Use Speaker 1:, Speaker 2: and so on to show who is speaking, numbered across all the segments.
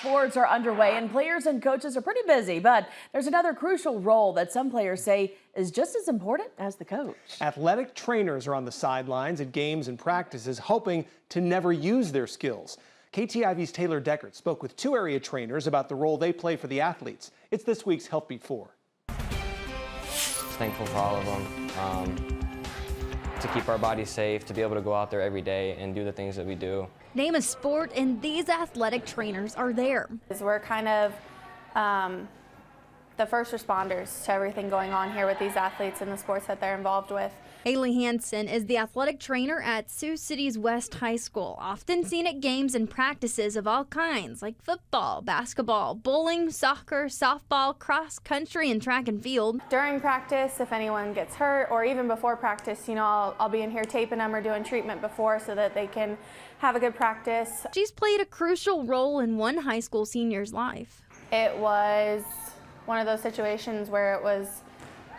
Speaker 1: Sports are underway and players and coaches are pretty busy, but there's another crucial role that some players say is just as important as the coach.
Speaker 2: Athletic trainers are on the sidelines at games and practices, hoping to never use their skills. KTIV's Taylor Deckert spoke with two area trainers about the role they play for the athletes. It's this week's Healthbeat 4.
Speaker 3: Thankful for all of them, to keep our bodies safe, to be able to go out there every day and do the things that we do.
Speaker 4: Name a sport and these athletic trainers are there.
Speaker 5: We're kind of the first responders to everything going on here with these athletes and the sports that they're involved with.
Speaker 4: Haley Hansen is the athletic trainer at Sioux City's West High School, often seen at games and practices of all kinds like football, basketball, bowling, soccer, softball, cross country, and track and field.
Speaker 5: During practice, if anyone gets hurt, or even before practice, I'll be in here taping them or doing treatment before so that they can have a good practice.
Speaker 4: She's played a crucial role in one high school senior's life.
Speaker 5: It was one of those situations where it was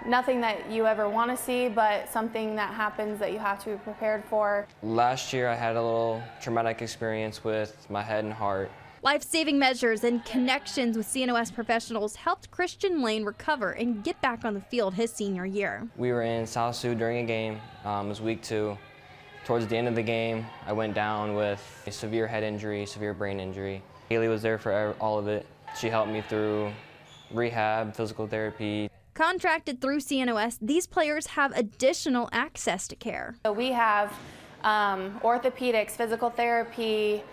Speaker 5: nothing that you ever want to see, but something that happens that you have to be prepared for.
Speaker 3: Last year I had a little traumatic experience with my head and heart.
Speaker 4: Life-saving measures and connections with CNOS professionals helped Christian Lane recover and get back on the field his senior year.
Speaker 3: We were in South Sioux during a game. It was week 2. Towards the end of the game, I went down with a severe head injury, severe brain injury. Haley was there for all of it. She helped me through rehab, physical therapy.
Speaker 4: Contracted through CNOS, these players have additional access to care.
Speaker 5: So we have orthopedics, physical therapy,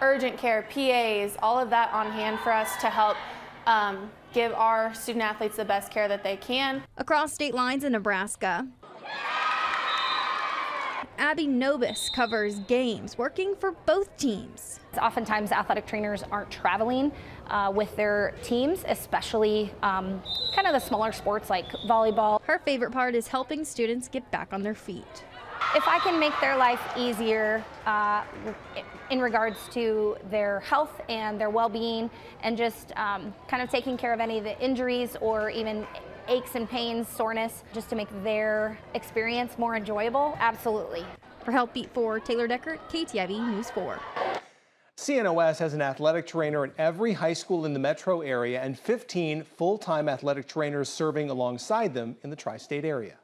Speaker 5: urgent care, PAs, all of that on hand for us to help give our student athletes the best care that they can.
Speaker 4: Across state lines in Nebraska, Abby Nobis covers games, working for both teams.
Speaker 6: Oftentimes athletic trainers aren't traveling with their teams, especially kind of the smaller sports like volleyball.
Speaker 4: Her favorite part is helping students get back on their feet.
Speaker 6: If I can make their life easier in regards to their health and their well-being, and just kind of taking care of any of the injuries or even aches and pains, soreness, just to make their experience more enjoyable, absolutely.
Speaker 4: For Healthbeat 4, Taylor Deckert, KTIV News 4.
Speaker 2: CNOS has an athletic trainer at every high school in the metro area and 15 full-time athletic trainers serving alongside them in the tri-state area.